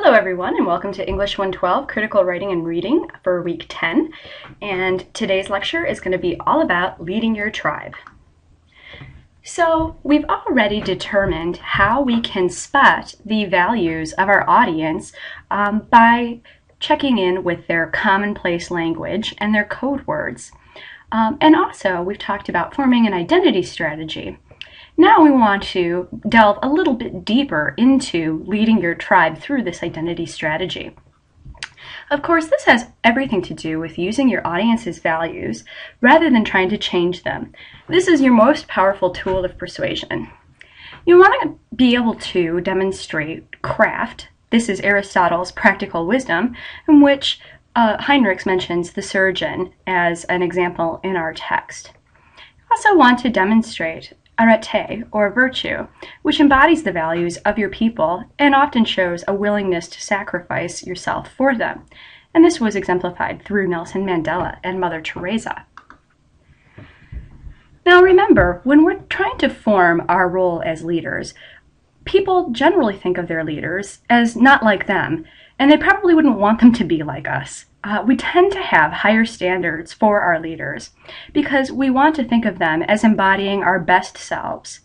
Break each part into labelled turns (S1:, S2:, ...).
S1: Hello everyone and welcome to English 112 Critical Writing and Reading for week 10. And today's lecture is going to be all about leading your tribe. So we've already determined how we can spot the values of our audience by checking in with their commonplace language and their code words. And also we've talked about forming an identity strategy. Now we want to delve a little bit deeper into leading your tribe through this identity strategy. Of course, this has everything to do with using your audience's values rather than trying to change them. This is your most powerful tool of persuasion. You want to be able to demonstrate craft. This is Aristotle's practical wisdom, in which Heinrichs mentions the surgeon as an example in our text. You also want to demonstrate arete, or virtue, which embodies the values of your people and often shows a willingness to sacrifice yourself for them. And this was exemplified through Nelson Mandela and Mother Teresa. Now remember, when we're trying to form our role as leaders, people generally think of their leaders as not like them, and they probably wouldn't want them to be like us. We tend to have higher standards for our leaders because we want to think of them as embodying our best selves.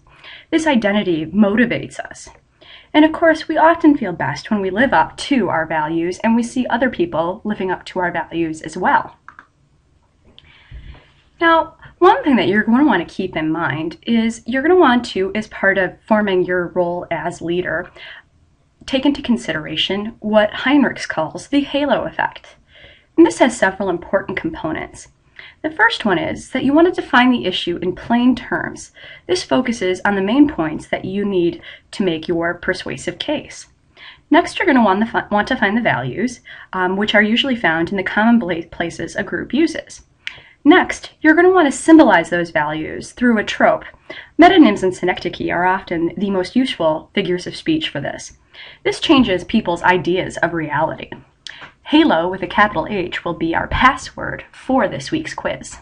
S1: This identity motivates us. And of course, we often feel best when we live up to our values and we see other people living up to our values as well. Now, one thing that you're going to want to keep in mind is you're going to want to, as part of forming your role as leader, take into consideration what Heinrichs calls the halo effect. And this has several important components. The first one is that you want to define the issue in plain terms. This focuses on the main points that you need to make your persuasive case. Next, you're going to want to find the values, which are usually found in the common places a group uses. Next, you're going to want to symbolize those values through a trope. Metonyms and synecdoche are often the most useful figures of speech for this. This changes people's ideas of reality. Halo with a capital H will be our password for this week's quiz.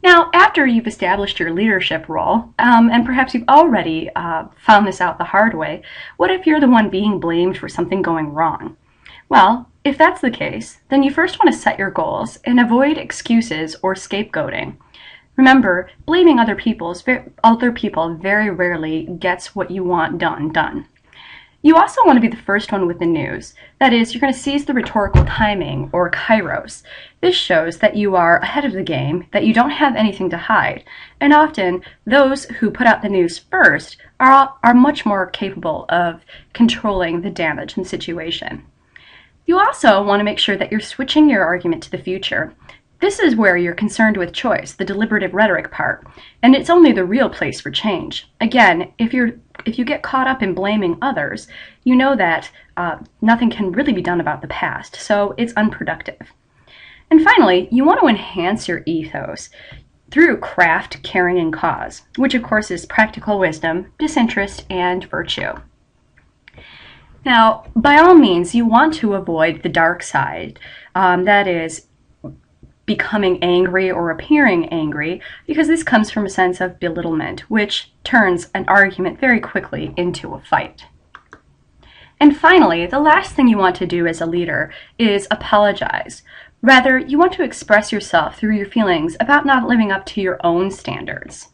S1: Now, after you've established your leadership role, and perhaps you've already found this out the hard way, what if you're the one being blamed for something going wrong? Well, if that's the case, then you first want to set your goals and avoid excuses or scapegoating. Remember, blaming other people very rarely gets what you want done. You also want to be the first one with the news. That is, you're going to seize the rhetorical timing, or kairos. This shows that you are ahead of the game, that you don't have anything to hide. And often, those who put out the news first are much more capable of controlling the damage in the situation. You also want to make sure that you're switching your argument to the future. This is where you're concerned with choice, the deliberative rhetoric part, and it's only the real place for change. Again, if you get caught up in blaming others, you know that nothing can really be done about the past, so it's unproductive. And finally, you want to enhance your ethos through craft, caring, and cause, which of course is practical wisdom, disinterest, and virtue. Now, by all means, you want to avoid the dark side, that is, becoming angry or appearing angry, because this comes from a sense of belittlement, which turns an argument very quickly into a fight. And finally, the last thing you want to do as a leader is apologize. Rather, you want to express yourself through your feelings about not living up to your own standards.